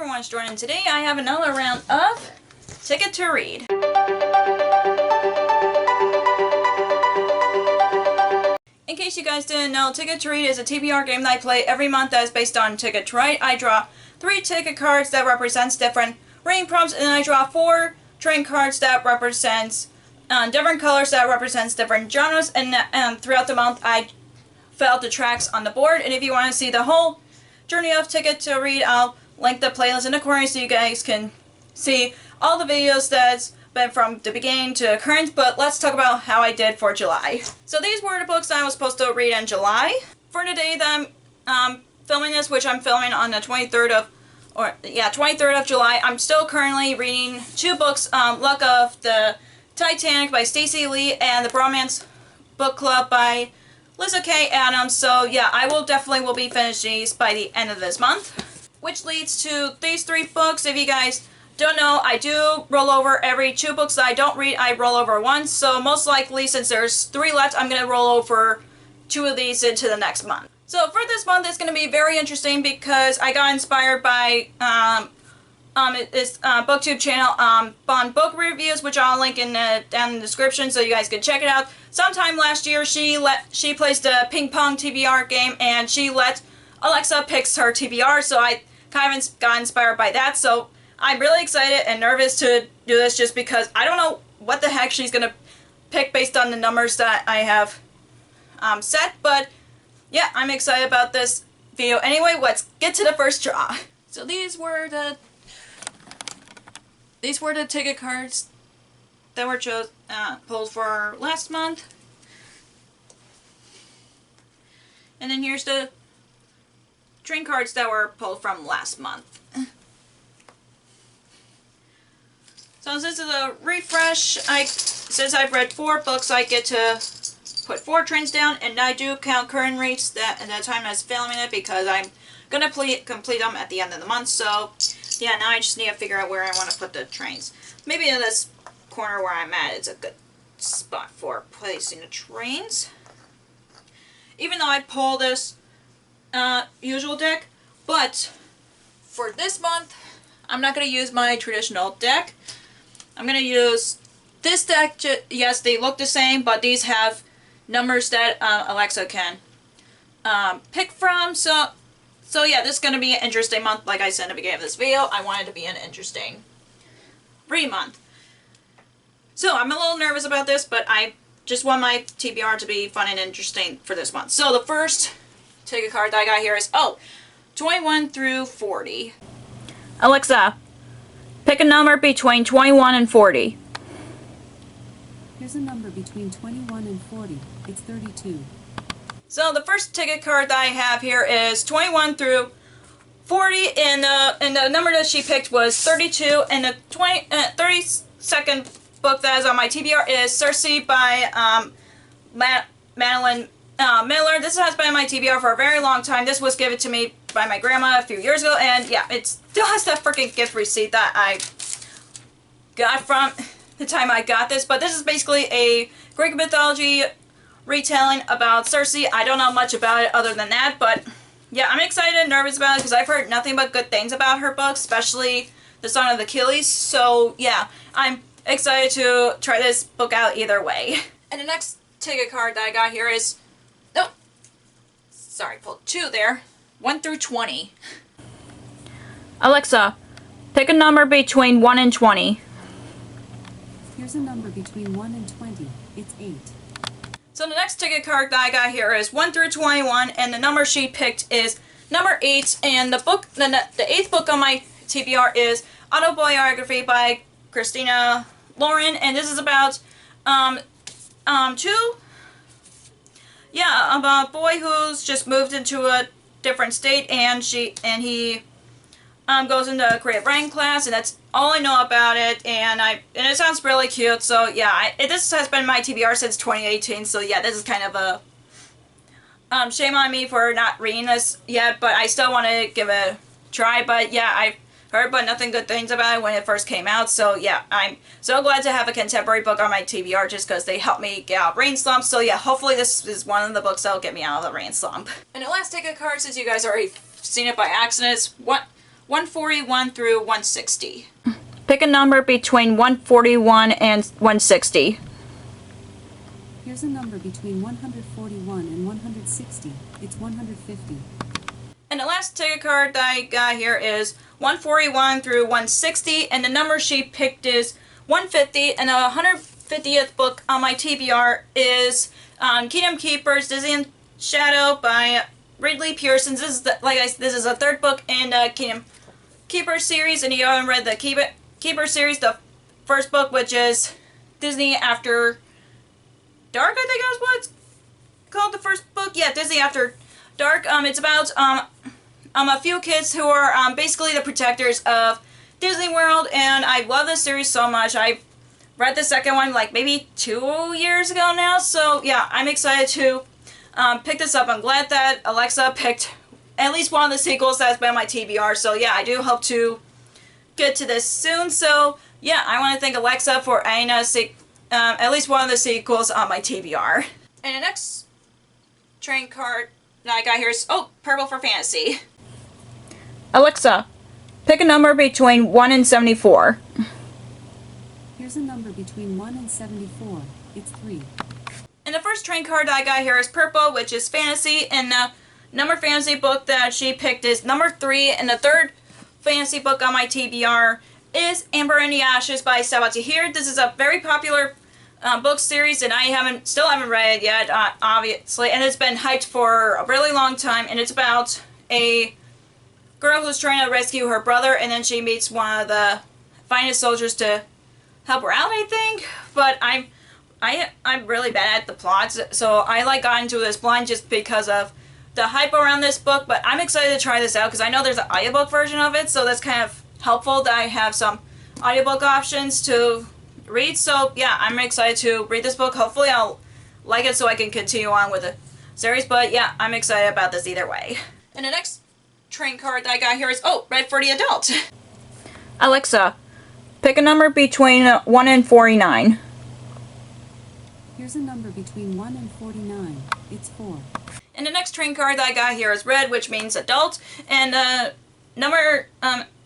everyone's joining. Today I have another round of Ticket to Read. In case you guys didn't know, Ticket to Read is a TBR game that I play every month that is based on Ticket to Write. I draw 3 ticket cards that represents different reading prompts, and then I draw 4 train cards that represents different colors that represents different genres, and throughout the month I fill out the tracks on the board. And if you want to see the whole journey of Ticket to Read, I'll link the playlist in the corner so you guys can see all the videos that's been from the beginning to current. But let's talk about how I did for July. So these were the books that I was supposed to read in July. For the day that I'm filming this, which I'm filming on the 23rd of July, I'm still currently reading 2 books, Luck of the Titanic by Stacey Lee and The Bromance Book Club by Lisa K. Adams. So yeah, I will definitely be finishing these by the end of this month. Which leads to these 3 books. If you guys don't know, I do roll over every 2 books that I don't read. I roll over once. So most likely, since there's 3 left, I'm going to roll over 2 of these into the next month. So for this month, it's going to be very interesting because I got inspired by this booktube channel, Bond Book Reviews, which I'll link down in the description so you guys can check it out. Sometime last year, she plays the ping pong TBR game, and she let Alexa picks her TBR, so I kind of got inspired by that. So I'm really excited and nervous to do this just because I don't know what the heck she's going to pick based on the numbers that I have set. But yeah, I'm excited about this video. Anyway, let's get to the first draw. So these were the ticket cards that were pulled for last month. And then here's the train cards that were pulled from last month. So this is a refresh. Since I've read 4 books, I get to put 4 trains down, and I do count current rates at the time I was filming it because I'm gonna complete them at the end of the month. So yeah, now I just need to figure out where I want to put the trains. Maybe in this corner where I'm at, it's a good spot for placing the trains. Even though I pull this usual deck, but for this month, I'm not going to use my traditional deck. I'm going to use this deck. Yes, they look the same, but these have numbers that Alexa can pick from. So yeah, this is going to be an interesting month. Like I said in the beginning of this video, I want it to be an interesting read month. So I'm a little nervous about this, but I just want my TBR to be fun and interesting for this month. So the first ticket card that I got here is 21 through 40. Alexa, pick a number between 21 and 40. Here's a number between 21 and 40. It's 32. So the first ticket card that I have here is 21 through 40, and the number that she picked was 32, and the 32nd book that is on my TBR is Circe by Madeline Miller. This has been on my TBR for a very long time. This was given to me by my grandma a few years ago, and yeah, it still has that freaking gift receipt that I got from the time I got this. But this is basically a Greek mythology retelling about Circe. I don't know much about it other than that, but yeah, I'm excited and nervous about it because I've heard nothing but good things about her books, especially The Song of Achilles. So yeah, I'm excited to try this book out either way. And the next ticket card that I got here is, pulled 2 there, 1 through 20. Alexa, pick a number between 1 and 20. Here's a number between 1 and 20. It's 8. So the next ticket card that I got here is 1 through 21, and the number she picked is number 8. And the 8th book on my TBR is Autobiography by Christina Lauren, and this is about about a boy who's just moved into a different state, and he goes into a creative writing class, and that's all I know about it. And it sounds really cute. So yeah, this has been my TBR since 2018. So yeah, this is kind of a shame on me for not reading this yet, but I still want to give it a try. But yeah, I've heard but nothing good things about it when it first came out. So yeah, I'm so glad to have a contemporary book on my TBR just because they help me get out of rain slumps. So yeah, hopefully this is one of the books that'll get me out of the rain slump. And the last ticket card, since you guys already seen it by accident, is 141 through 160. Pick a number between 141 and 160. Here's a number between 141 and 160. It's 150. And the last ticket card that I got here is 141 through 160, and the number she picked is 150, and the 150th book on my TBR is Kingdom Keepers, Disney and Shadow by Ridley Pearson. This is this is a third book in the Kingdom Keepers series, and you haven't read the Keeper series, the first book, which is Disney After Dark, I think that's what it's called, the first book. Yeah, Disney After Dark. It's about a few kids who are basically the protectors of Disney World, and I love this series so much. I read the second one like maybe 2 years ago now, so yeah, I'm excited to pick this up. I'm glad that Alexa picked at least one of the sequels that's been on my TBR, so yeah, I do hope to get to this soon. So yeah, I want to thank Alexa for adding at least one of the sequels on my TBR. And the next train card that I got here is, purple for fantasy. Alexa, pick a number between 1 and 74. Here's a number between 1 and 74. It's 3. And the first train card that I got here is purple, which is fantasy, and the number fantasy book that she picked is number 3, and the third fantasy book on my TBR is Amber in the Ashes by Sabaa Tahir. This is a very popular book series, and I still haven't read it yet, obviously, and it's been hyped for a really long time, and it's about a girl who's trying to rescue her brother, and then she meets one of the finest soldiers to help her out, I think. But I'm really bad at the plots, so I got into this blind just because of the hype around this book. But I'm excited to try this out because I know there's an audiobook version of it, so that's kind of helpful that I have some audiobook options to read. So yeah, I'm excited to read this book. Hopefully I'll like it so I can continue on with the series. But yeah, I'm excited about this either way. And the next train card that I got here is, red for the adult. Alexa, pick a number between 1 and 49. Here's a number between 1 and 49. It's 4. And the next train card that I got here is red, which means adult. And the number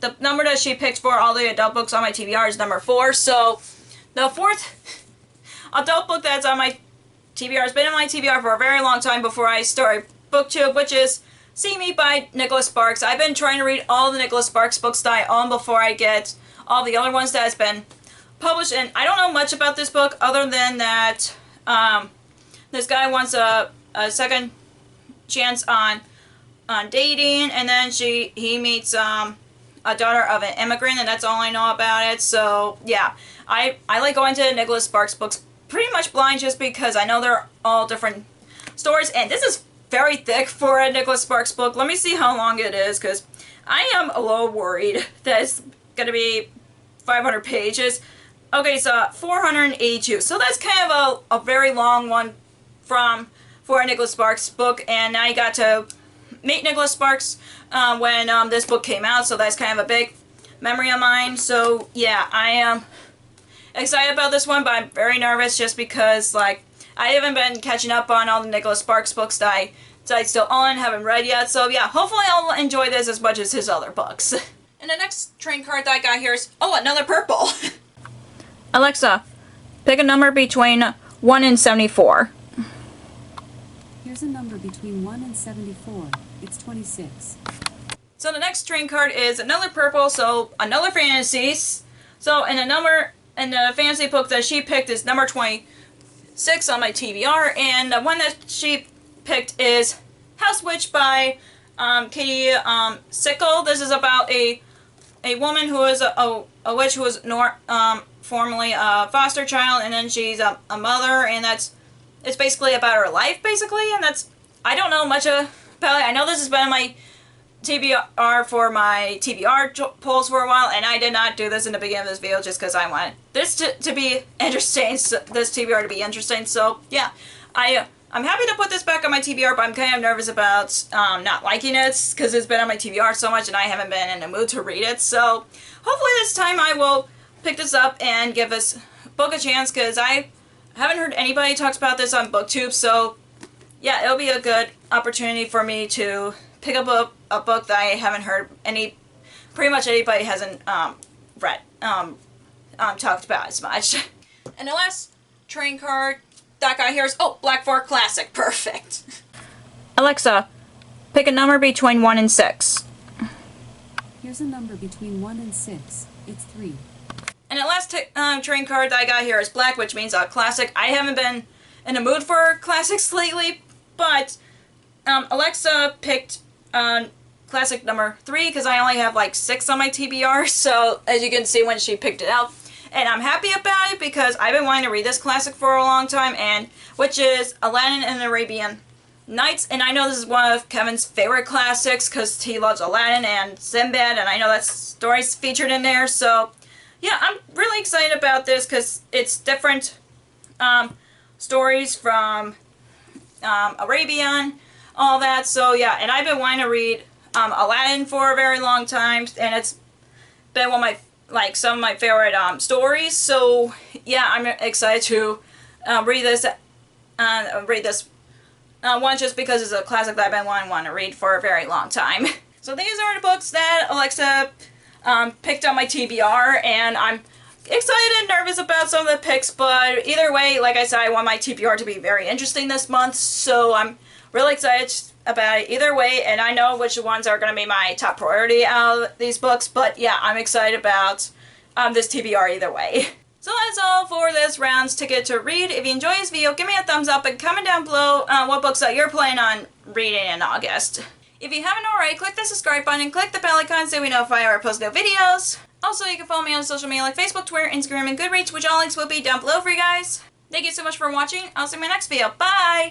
that she picked for all the adult books on my TBR is number 4. So the fourth adult book that's on my TBR has been on my TBR for a very long time before I started BookTube, which is See Me by Nicholas Sparks. I've been trying to read all the Nicholas Sparks books that I own before I get all the other ones that has been published, and I don't know much about this book other than that this guy wants a second chance on dating, and then he meets a daughter of an immigrant, and that's all I know about it. So yeah, I like going to Nicholas Sparks books pretty much blind just because I know they're all different stories, and this is very thick for a Nicholas Sparks book. Let me see how long it is, because I am a little worried that it's going to be 500 pages. Okay, so 482. So that's kind of a very long one for a Nicholas Sparks book, and I got to meet Nicholas Sparks when this book came out, so that's kind of a big memory of mine. So yeah, I am excited about this one, but I'm very nervous just because I haven't been catching up on all the Nicholas Sparks books that I still own and haven't read yet. So yeah, hopefully I'll enjoy this as much as his other books. And the next train card that I got here is, another purple. Alexa, pick a number between 1 and 74. Here's a number between 1 and 74. It's 26. So the next train card is another purple, so another fantasy. So and the fantasy book that she picked is number 26 on my TBR, and the one that she picked is House Witch by Katie Sickle. This is about a woman who is a witch who was formerly a foster child, and then she's a mother, and it's basically about her life, basically, and I don't know much about it. I know this has been on my TBR for my TBR polls for a while, and I did not do this in the beginning of this video just because I wanted this to be interesting, this TBR to be interesting. So yeah, I'm happy to put this back on my TBR, but I'm kind of nervous about not liking it because it's been on my TBR so much and I haven't been in the mood to read it. So hopefully this time I will pick this up and give this book a chance, because I haven't heard anybody talk about this on BookTube. So yeah, it'll be a good opportunity for me to pick up a book that I haven't heard any pretty much anybody hasn't read talked about as much. And the last trading card that got here is Black 4 Classic. Perfect. Alexa, pick a number between 1 and 6. Here's a number between 1 and 6. It's 3. And the last trading card that I got here is black, which means classic. I haven't been in the mood for classics lately, but Alexa picked classic number 3 because I only have like 6 on my TBR, so as you can see when she picked it out. And I'm happy about it because I've been wanting to read this classic for a long time, and which is Aladdin and the Arabian Nights. And I know this is one of Kevin's favorite classics because he loves Aladdin and Sinbad, and I know that story's featured in there. So yeah, I'm really excited about this because it's different stories from Arabian, all that. So yeah, and I've been wanting to read Aladdin for a very long time, and it's been one of my some of my favorite stories. So yeah, I'm excited to read this one just because it's a classic that I've been wanting to read for a very long time. So these are the books that Alexa picked on my TBR, and I'm excited and nervous about some of the picks, but either way, like I said, I want my TBR to be very interesting this month, so I'm really excited about it either way, and I know which ones are going to be my top priority out of these books, but yeah, I'm excited about this TBR either way. So that's all for this round's ticket to read. If you enjoyed this video, give me a thumbs up and comment down below what books that you're planning on reading in August. If you haven't already, click the subscribe button and click the bell icon so we notify when I post new videos. Also, you can follow me on social media like Facebook, Twitter, Instagram, and Goodreads, which all links will be down below for you guys. Thank you so much for watching. I'll see you in my next video. Bye!